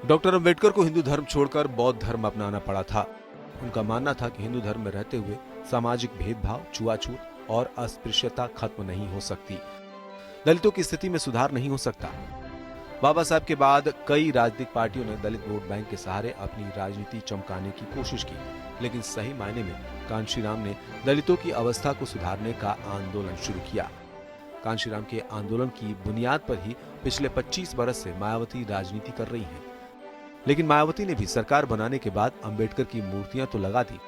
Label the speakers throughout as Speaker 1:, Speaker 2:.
Speaker 1: Doctor Ambedkar को हिंदू धर्म छोड़कर बौद्ध धर्म अपनाना पड़ा था। उनका मानना था कि हिंदू धर्म में रहते हुए सामाजिक भेदभाव, छुआछूत और अस्पृश्यता खत्म नहीं हो सकती, दलितों की स्थिति में सुधार नहीं हो सकता। बाबा साहब के बाद कई राजनीतिक पार्टियों ने दलित वोट बैंक के सहारे अपनी राजनीति चमकाने की कोशिश की, लेकिन सही मायने में कांशीराम ने दलितों की अवस्था को सुधारने का आंदोलन शुरू किया। कांशीराम के आंदोलन की बुनियाद पर ही पिछले 25 बरस से मायावती राजनीति कर रही हैं। लेकिन मायावती ने भी सरकार बनाने के बाद अंबेडकर की मूर्तियां तो लगा दी,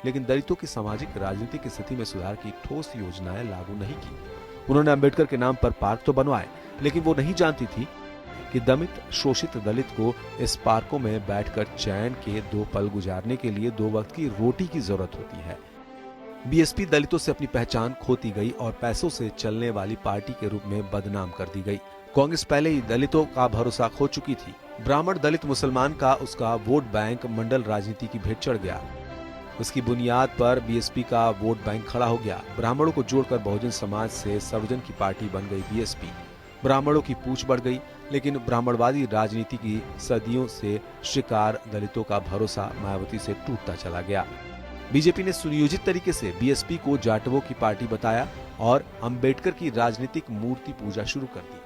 Speaker 1: लेकिन दलितों की सामाजिक राजनीतिक स्थिति में सुधार की ठोस योजनाएं लागू नहीं की। उन्होंने अंबेडकर के नाम पर पार्क तो बनवाए, लेकिन वो नहीं जानती थी कि दमित शोषित दलित को इस पार्कों में बैठकर चैन के 2 पल गुजारने के लिए 2 वक्त की रोटी की जरूरत होती है। बीएसपी दलितों से अपनी पहचान खोती गई और पैसों से चलने वाली पार्टी के रूप में बदनाम कर दी गई। कांग्रेस पहले ही दलितों का भरोसा खो चुकी थी। ब्राह्मण, दलित, मुसलमान का उसका वोट बैंक मंडल राजनीति की भेंट चढ़ गया। उसकी बुनियाद पर बीएसपी का वोट बैंक खड़ा हो गया। ब्राह्मणों को जोड़कर बहुजन समाज से सर्वजन की पार्टी बन गई बीएसपी। ब्राह्मणों की पूछ बढ़ गई, लेकिन ब्राह्मणवादी राजनीति की सदियों से शिकार दलितों का भरोसा मायावती से टूटता चला गया। बीजेपी ने सुनियोजित तरीके से बीएसपी को जाटवों की पार्टी बताया और अंबेडकर की राजनीतिक मूर्ति पूजा शुरू कर दी।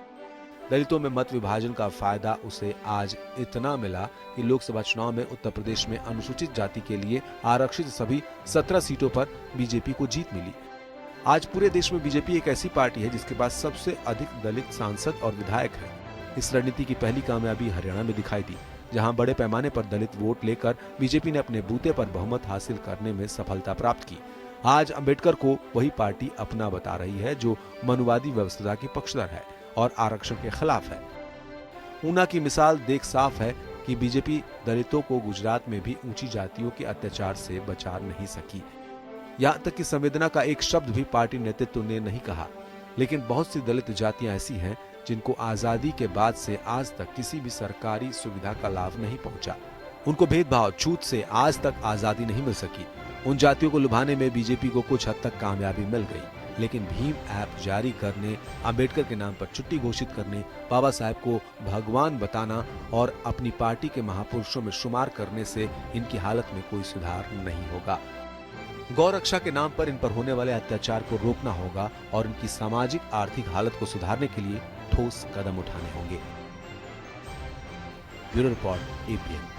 Speaker 1: दलितों में मत विभाजन का फायदा उसे आज इतना मिला कि लोकसभा चुनाव में उत्तर प्रदेश में अनुसूचित जाति के लिए आरक्षित सभी 17 सीटों पर बीजेपी को जीत मिली। आज पूरे देश में बीजेपी एक ऐसी पार्टी है जिसके पास सबसे अधिक दलित सांसद और विधायक हैं। इस रणनीति की पहली कामयाबी हरियाणा में दिखाई दी, जहां बड़े पैमाने पर दलित वोट लेकर बीजेपी ने अपने बूते पर बहुमत हासिल करने में सफलता प्राप्त की। आज अंबेडकर को वही पार्टी अपना बता रही है जो मनुवादी व्यवस्था की पक्षधर है और आरक्षण के खिलाफ है। ऊना की मिसाल देख साफ है कि बीजेपी दलितों को गुजरात में भी ऊंची जातियों के अत्याचार से बचा नहीं सकी। यहाँ तक कि संवेदना का एक शब्द भी पार्टी नेतृत्व ने नहीं कहा। लेकिन बहुत सी दलित जातियां ऐसी हैं जिनको आजादी के बाद से आज तक किसी भी सरकारी सुविधा का लाभ नहीं पहुंचा। उनको भेदभाव, छूत से आज तक आजादी नहीं मिल सकी। उन जातियों को लुभाने में बीजेपी को कुछ हद तक कामयाबी मिल गई, लेकिन भीम ऐप जारी करने, अंबेडकर के नाम पर छुट्टी घोषित करने, बाबा साहब को भगवान बताना और अपनी पार्टी के महापुरुषों में शुमार करने से इनकी हालत में कोई सुधार नहीं होगा। गौ रक्षा के नाम पर इन पर होने वाले अत्याचार को रोकना होगा और इनकी सामाजिक आर्थिक हालत को सुधारने के लिए ठोस कदम उठाने होंगे। Bureau report, APN.